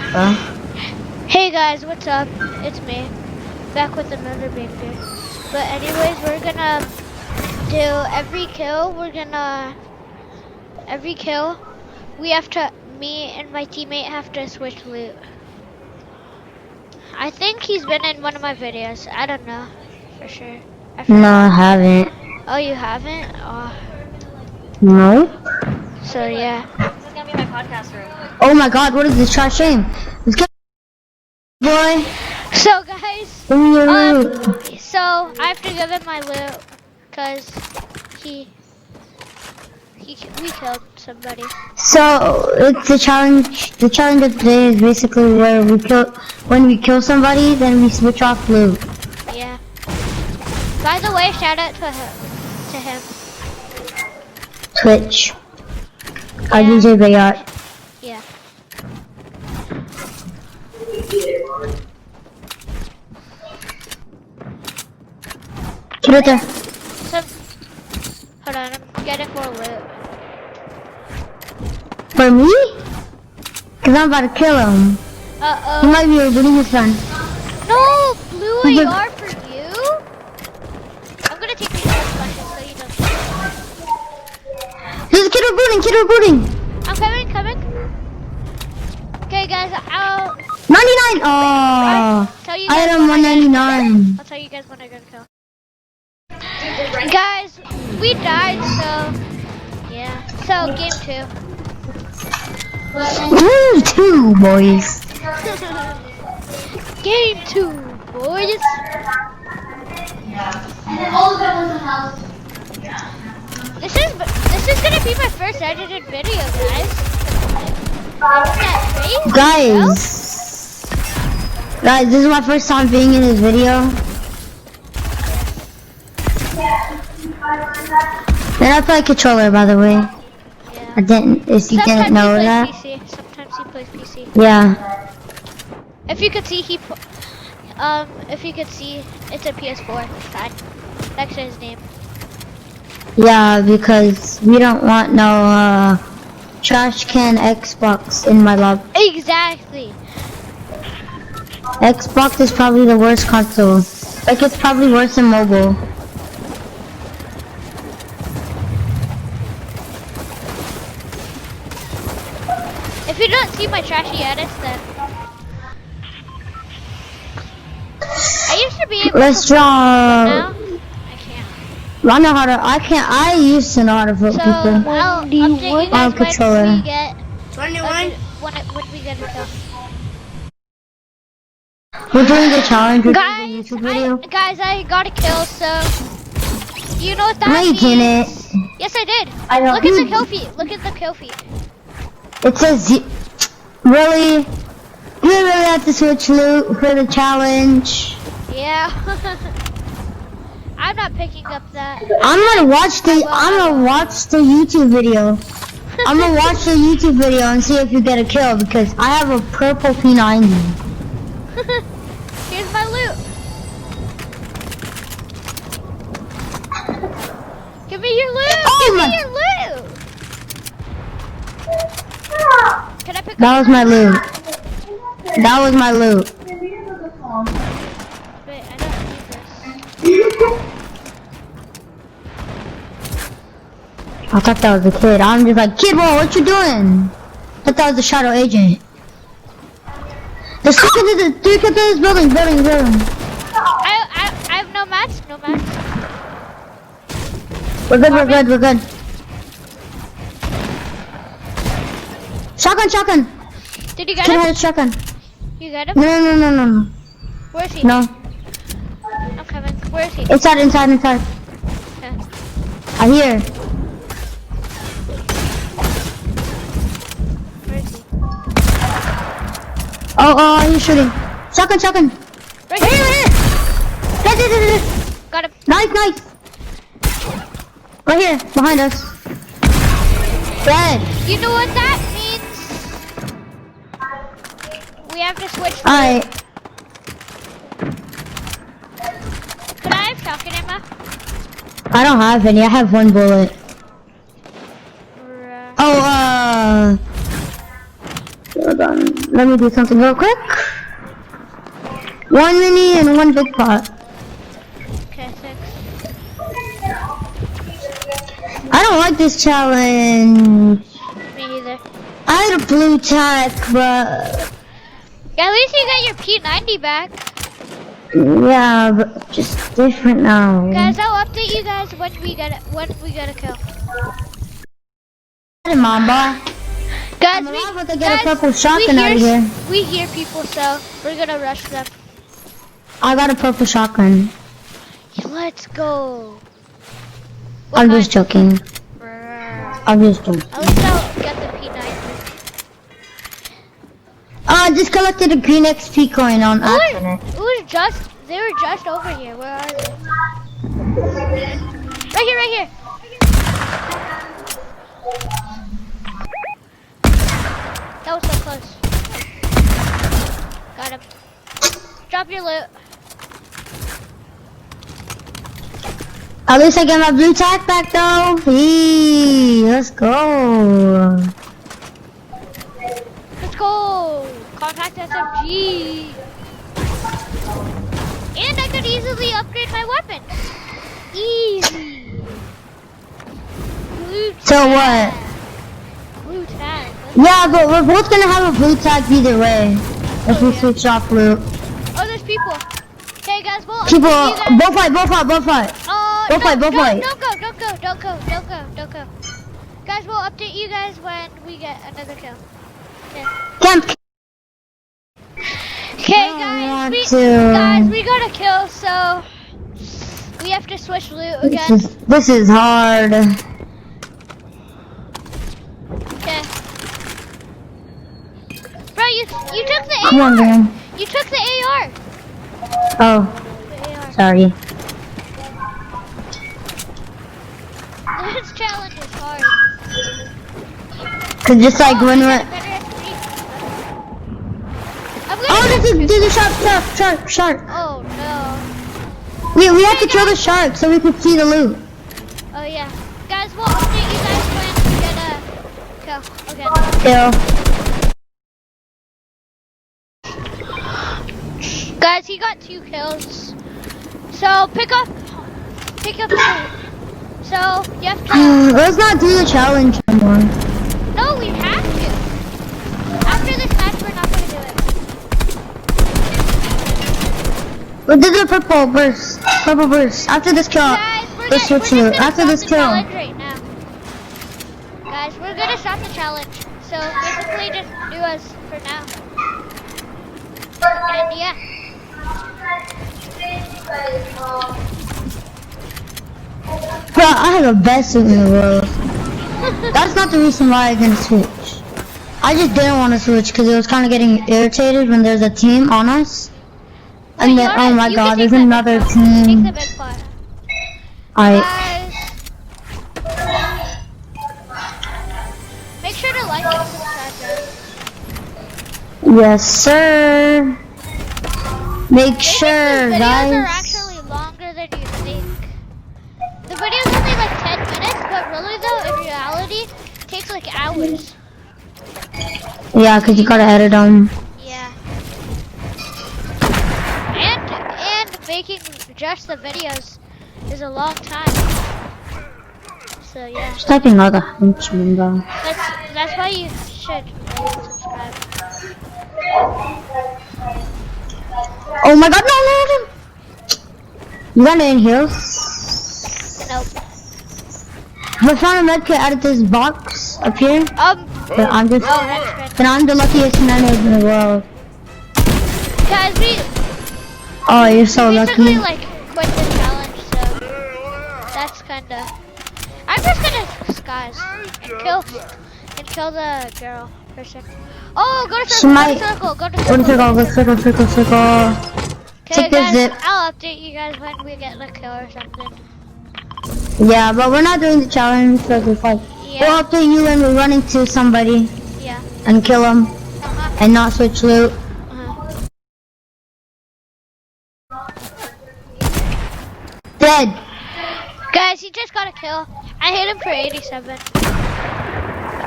Hey guys, what's up? It's me, back with another banger. But anyways, we're gonna do every kill. Every kill, me and my teammate have to switch loot. I think he's been in one of my videos. I don't know, for sure. No, I haven't. Oh, you haven't? Oh. No? So yeah. This is gonna be my podcast room. Oh my god, what is this trash game? Let's go, boy. So guys, Give me your loot. so I have to give him my loot, cause we killed somebody. So, it's the challenge. The challenge of today is basically where when we kill somebody, then we switch off loot. Yeah. By the way, shout out to him. Twitch. Yeah. I DJ Bayard. Yeah. Get it there. Hold on, I'm getting more loot. For me? Cause I'm about to kill him. He Uh-oh. might be rebooting his son. No, blue He's a- AR for you? I'm gonna take your sponges so you don't. There's a kid rebooting, I'm coming. Okay guys, I'll 99! Oh, tell you I guys had him when I get a 199. I'll tell you guys when I get a kill. Guys, we died, so yeah. So game 2, boys. 2. Game 2, boys. This is gonna be my first edited video, guys. Guys, this is my first time being in this video. And I play controller, by the way. Yeah. I didn't, if you didn't know that. PC. Sometimes he plays PC. Yeah. If you could see, it's a PS4 side next to his name. Yeah, because we don't want no trash can Xbox in my lobby. Exactly. Xbox is probably the worst console. Like, it's probably worse than mobile. If you don't see my trashy edits, then I used to be able Let's to, but draw. now I can't. I know how to. I used to know how to vote So people. I'll update you guys controller. when we get 21. when we get a kill. We're doing the challenge. We're doing the Guys, YouTube video. I got a kill. So you know what that No, you means? didn't. Yes, I did. I know. Look at the kill feed. Look at the kill feed. It says, really? You really have to switch loot for the challenge. Yeah. I'm not picking up that. I'm gonna watch the YouTube video. I'm gonna watch the YouTube video and see if you get a kill because I have a purple P90. Here's my loot. Give me your loot. Oh Give my- me your loot. Can I pick up? That was my loot. That was my loot. Wait, I don't need this. I thought that was a kid. I'm just like, kid, bro, what you doing? I thought that was the shadow agent. There's three kids in this building. I have no mats. We're good. Shotgun. Did you get Kid him? had a shotgun. You got him? No. Where is he? No. I'm coming. Where is he? Inside. Okay. I hear. Where is he? Oh, he's shooting. Shotgun. Right here. Hit. Got him. Nice. Right here, behind us. Dead. You know what that means? We have to switch. Alright. Could I have shotgun ammo? I don't have any. I have one bullet. Or, Oh, hold on. let me do something real quick. 1 mini and 1 big pot. Okay, thanks. I don't like this challenge. Me either. I had a blue tack, but Yeah, at least you got your P90 back. yeah, but just different now. Guys, I'll update you guys when we get a kill. Hey, Mamba. Guys, I'm alive to get a purple shotgun we out of here. We hear people, so we're gonna rush them. I got a purple shotgun. Let's go. I'm just joking. Brrr. I'm just joking. At least I'll get the P90. I just collected a green XP coin on accident. They were just over here. Where are they? Right here. That was so close. Got him. Drop your loot. At least I get my blue tack back though. Yee, let's go. Let's go. Compact SMG. And I could easily upgrade my weapon. Easy. Blue So tag. what? Blue tag. Yeah, but we're both gonna have a blue tag either way. If we switch off loot. Oh, there's people. Okay, guys, well, People, update you guys. both fight. Both fight. Don't go. Guys, we'll update you guys when we get another kill. Okay. Camp. Okay, want guys, to. we got a kill, so we have to switch loot again. This is hard. Okay. Bro, you took the Come on, AR. man. You took the AR. Oh, The AR. sorry. This challenge is hard. Cause just like when I we're. got a better XP. I'm Oh, gonna there's a shark. Oh no. We have to kill the shark so we can see the loot. Oh yeah. Guys, we'll update you guys when we get a kill. Okay. Kill. Guys, he got 2 kills. So pick up the loot. So you have to. Let's not do the challenge anymore. No, we have to. After this match, we're not gonna do it. We did the purple burst. After this kill, Guys, we're let's just switch gonna loot. After stop this the kill. challenge right now. Guys, we're gonna stop the challenge. So basically, just do us for now. And yeah. Bro, I have the best suit in the world. That's not the reason why I didn't switch. I just didn't want to switch because it was kind of getting irritated when there's a team on us. And then, oh my god, there's another Take team. the big pot. Alright. Guys, make sure to like and subscribe, guys. Yes, sir. Make sure, Videos are guys. actually longer than you think. The video's only like 10 minutes, but really though, in reality, it takes like hours. Yeah, because you gotta edit them. Yeah. And making just the videos is a long time. So yeah. Just typing like a henchman, though. That's why you should like and subscribe. Oh my god, no. You got any heals? Nope. I found a medkit out of this box up here. But I'm just. Oh, that's good. But I'm the luckiest man in the world. Guys, Oh, you're so basically lucky. like quit the challenge, so that's kinda. I'm just gonna disguise and kill the girl for a second. Oh, go to She circle, might- go to Go circle. to circle. Okay, Take this guys, zip. I'll update you guys when we get the kill or something. Yeah, but we're not doing the challenge because it's like. Yeah. We'll update you when we're running to somebody Yeah. and kill them and not switch loot. Dead. Guys, he just got a kill. I hit him for 87.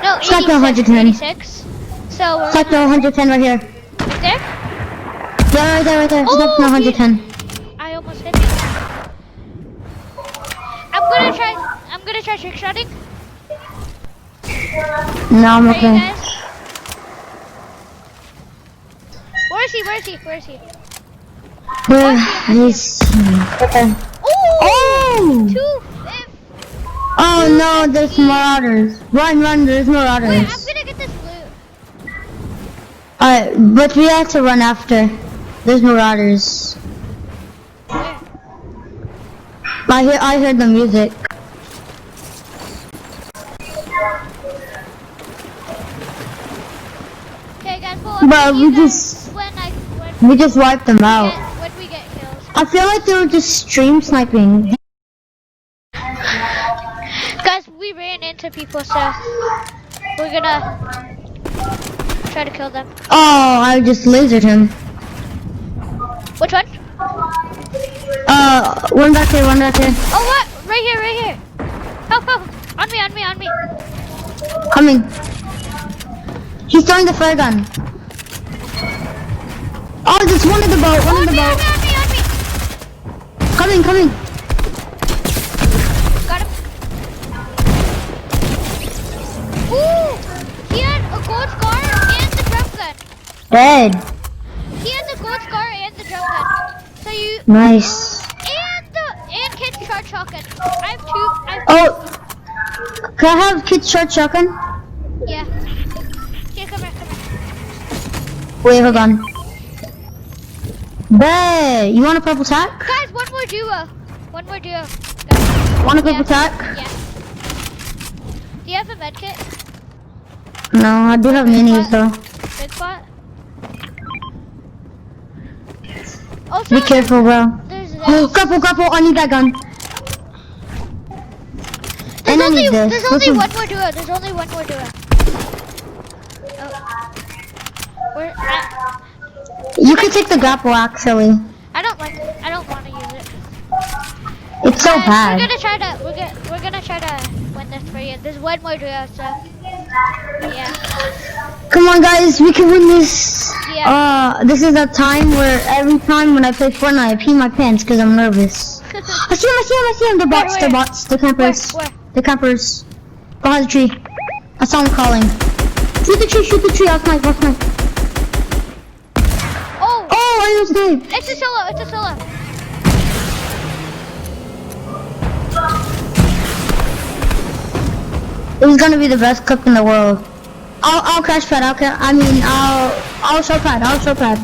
No, Shotgun 86. 110. 86. So So we're Like no 110 right here. right there. Yeah, right there, right there. It's no 110. I almost hit you. I'm gonna try trick shotting. No, I'm Right, okay. guys. Where is he? Where is he? Where is he? Where is he? Okay. Oh! 250. Oh no, there's marauders. Run, run, there's Wait, I'm marauders. gonna get this loot. Alright, but we have to run after. There's marauders. Where? I heard the music. Okay, guys. Well, But I'll we see you guys just when we just wiped them out. when we get kills. I feel like they were just stream sniping. Guys, we ran into people, so we're gonna try to kill them. Oh, I just lasered him. Which one? One back here, one back here. Oh, what? Right here, right here. Help, help. On me, on me, on me. Coming. He's throwing the flare gun. Oh, there's one in the boat, one in the boat. On me. Coming, coming. Got him. Ooh! He had a gold scar and the drum gun. Dead. He had the gold scar and the drum gun. So you Nice. and kid charge shotgun. I have two. Oh, can I have kids short shotgun? Yeah. Here, come here, come here. Wait, hold on. Bet. You want a purple tack? Guys, one more duo. One more duo. Guys. Want a purple tack? Yeah. Do you have a med kit? No, I do have minis though. Big spot? Also, Be careful, bro. there's Oh, this. grapple, grapple. I need that gun. And I need this. There's This only is- one more duo. There's only one more duo. Oh. Where, You can take the grapple actually. I don't want to use it. It's so Guys, bad. We're gonna try to win this for you. There's one more duo, so yeah. Come on, guys, we can win this. Yeah. This is a time where every time when I play Fortnite, I pee my pants because I'm nervous. I see him. The bots, Where? the bots, the campers. Where? The campers. Behind the tree. I saw him calling. Shoot the tree, I'll snipe. Oh, Oh, I was sniped. it's a solo. It was gonna be the best clip in the world. I'll crash pad, I'll show pad.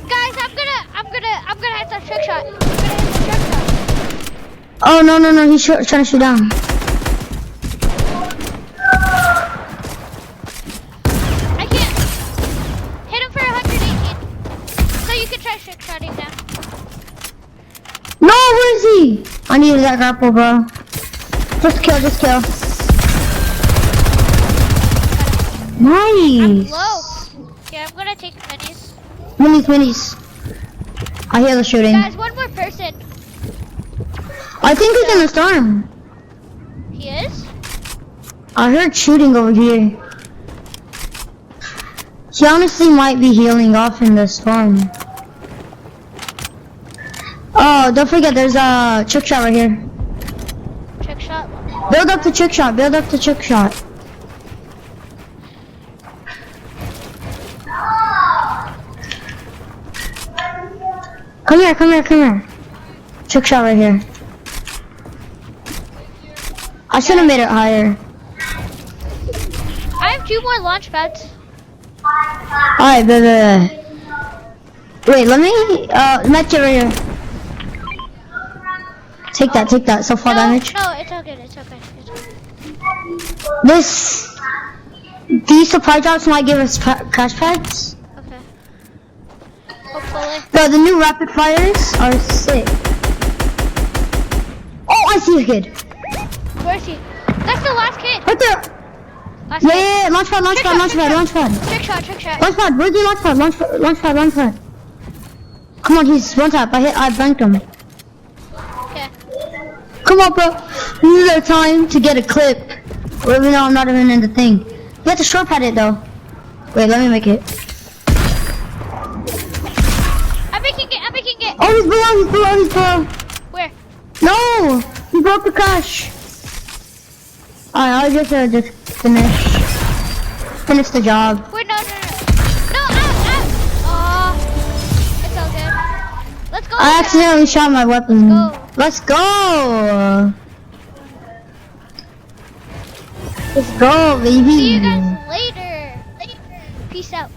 Guys, I'm gonna hit that trick shot. Oh, no, he's trying to shoot down. I can't hit him for 118. So you can try trick shotting now. No, where is he? I needed that grapple, bro. Just kill. I'm Nice. low. Yeah, I'm gonna take minis. Minis. I hear the shooting. Guys, one more person. I think he's in the storm. He is? I heard shooting over here. He honestly might be healing off in the storm. Oh, don't forget there's a trick shot right here. Trick shot. Build up the trick shot. Come here. Trick shot right here. I should have made it higher. I have 2 more launch pads. Alright, wait, let me, match it right here. Take that, so far damage. No, it's okay. These supply drops might give us crash pads. Okay. Hopefully. The new rapid fires are sick. Oh, I see a kid. Where is he? That's the last kid. Right there. Last Yeah, kid. yeah, launch pad. Trick shot. Where's the launch pad? Come on, he's one tap. I blanked him. Okay. Come on, bro. This is our time to get a clip. Even though I'm not even in the thing. You have to short pad it though. Wait, let me make it. I'm making it. I'm making it. Oh, he's below. Where? No! He broke the crash. Alright, I'll just finish the job. Wait, no. No, out. Oh, it's all good. Let's go. I accidentally shot my weapon. Let's go. Let's go, baby. See you guys later. Peace out.